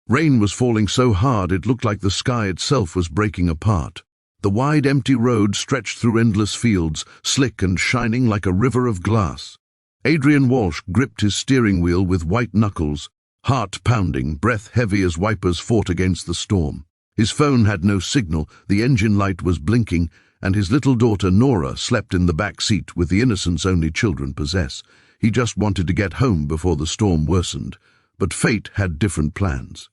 Rain was falling so hard it looked like the sky itself was breaking apart. The wide, empty road stretched through endless fields, slick and shining like a river of glass. Adrian Walsh gripped his steering wheel with white knuckles, heart pounding, breath heavy as wipers fought against the storm. His phone had no signal, the engine light was blinking, and his little daughter Nora slept in the back seat with the innocence only children possess. He just wanted to get home before the storm worsened, but fate had different plans.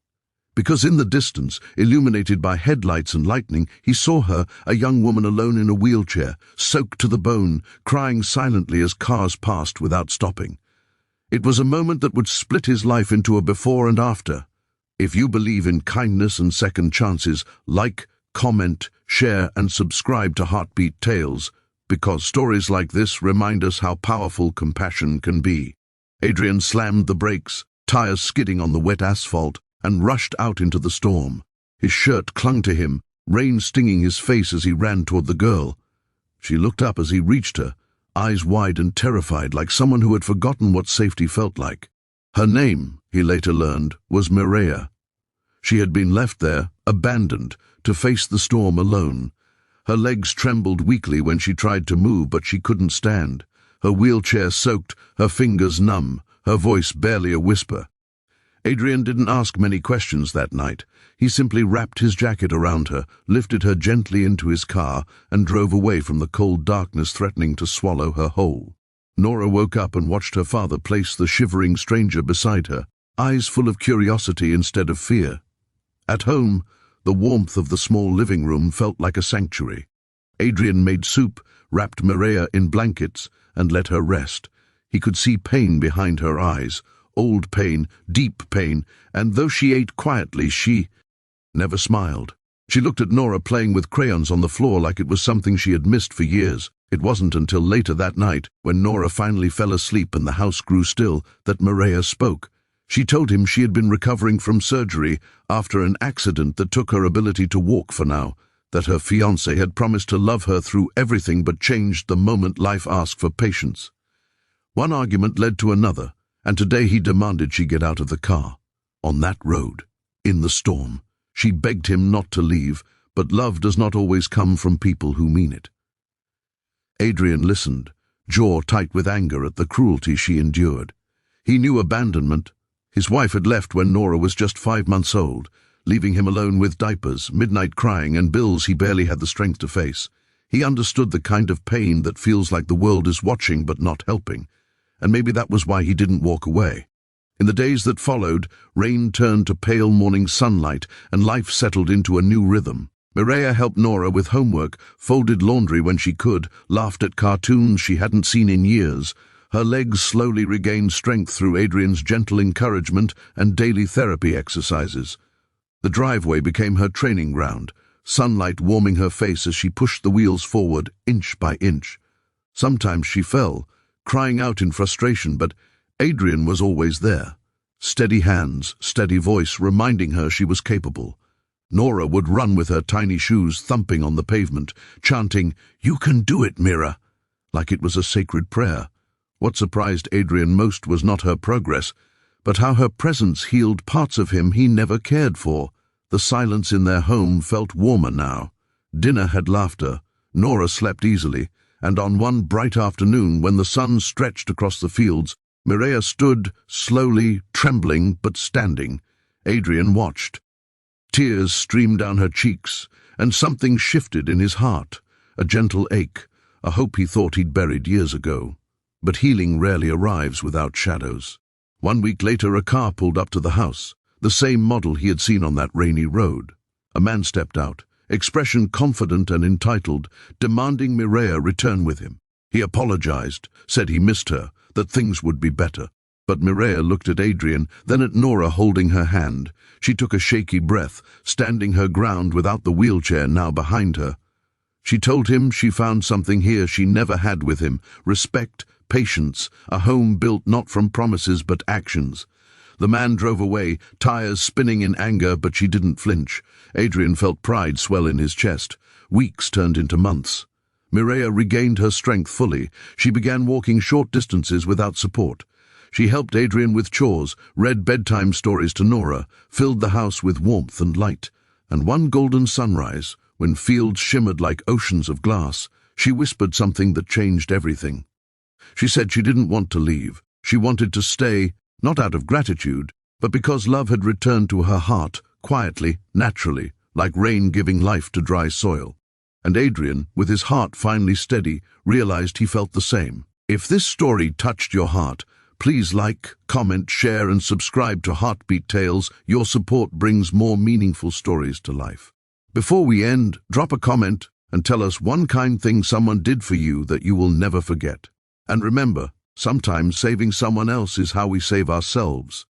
Because in the distance, illuminated by headlights and lightning, he saw her, a young woman alone in a wheelchair, soaked to the bone, crying silently as cars passed without stopping. It was a moment that would split his life into a before and after. If you believe in kindness and second chances, like, comment, share and subscribe to Heartbeat Tales, because stories like this remind us how powerful compassion can be. Adrian slammed the brakes, tires skidding on the wet asphalt, and rushed out into the storm. His shirt clung to him, rain stinging his face as he ran toward the girl. She looked up as he reached her, eyes wide and terrified, like someone who had forgotten what safety felt like. Her name, he later learned, was Mireia. She had been left there, abandoned, to face the storm alone. Her legs trembled weakly when she tried to move, but she couldn't stand. Her wheelchair soaked, her fingers numb, her voice barely a whisper. Adrian didn't ask many questions that night. He simply wrapped his jacket around her, lifted her gently into his car, and drove away from the cold darkness threatening to swallow her whole. Nora woke up and watched her father place the shivering stranger beside her, eyes full of curiosity instead of fear. At home, the warmth of the small living room felt like a sanctuary. Adrian made soup, wrapped Mireia in blankets, and let her rest. He could see pain behind her eyes, old pain, deep pain, and though she ate quietly, she never smiled. She looked at Nora playing with crayons on the floor like it was something she had missed for years. It wasn't until later that night, when Nora finally fell asleep and the house grew still, that Mireia spoke. She told him she had been recovering from surgery after an accident that took her ability to walk for now, that her fiancé had promised to love her through everything but changed the moment life asked for patience. One argument led to another, and today he demanded she get out of the car. On that road, in the storm, she begged him not to leave, but love does not always come from people who mean it. Adrian listened, jaw tight with anger at the cruelty she endured. He knew abandonment. His wife had left when Nora was just 5 months old, leaving him alone with diapers, midnight crying, and bills he barely had the strength to face. He understood the kind of pain that feels like the world is watching but not helping, and maybe that was why he didn't walk away. In the days that followed, rain turned to pale morning sunlight, and life settled into a new rhythm. Mireia helped Nora with homework, folded laundry when she could, laughed at cartoons she hadn't seen in years. Her legs slowly regained strength through Adrian's gentle encouragement and daily therapy exercises. The driveway became her training ground, sunlight warming her face as she pushed the wheels forward, inch by inch. Sometimes she fell, crying out in frustration, but Adrian was always there. Steady hands, steady voice, reminding her she was capable. Nora would run with her tiny shoes thumping on the pavement, chanting, "You can do it, Mira," like it was a sacred prayer. What surprised Adrian most was not her progress, but how her presence healed parts of him he never cared for. The silence in their home felt warmer now. Dinner had laughter, Nora slept easily, and on one bright afternoon when the sun stretched across the fields, Mireia stood, slowly, trembling but standing. Adrian watched. Tears streamed down her cheeks, and something shifted in his heart, a gentle ache, a hope he thought he'd buried years ago. But healing rarely arrives without shadows. 1 week later, a car pulled up to the house, the same model he had seen on that rainy road. A man stepped out, expression confident and entitled, demanding Mireia return with him. He apologized, said he missed her, that things would be better. But Mireia looked at Adrian, then at Nora holding her hand. She took a shaky breath, standing her ground without the wheelchair now behind her. She told him she found something here she never had with him: respect, patience, a home built not from promises but actions. The man drove away, tires spinning in anger, but she didn't flinch. Adrian felt pride swell in his chest. Weeks turned into months. Mireia regained her strength fully. She began walking short distances without support. She helped Adrian with chores, read bedtime stories to Nora, filled the house with warmth and light. And one golden sunrise, when fields shimmered like oceans of glass, she whispered something that changed everything. She said she didn't want to leave. She wanted to stay, not out of gratitude, but because love had returned to her heart, quietly, naturally, like rain giving life to dry soil. And Adrian, with his heart finally steady, realized he felt the same. If this story touched your heart, please like, comment, share, and subscribe to Heartbeat Tales. Your support brings more meaningful stories to life. Before we end, drop a comment and tell us one kind thing someone did for you that you will never forget. And remember, sometimes saving someone else is how we save ourselves.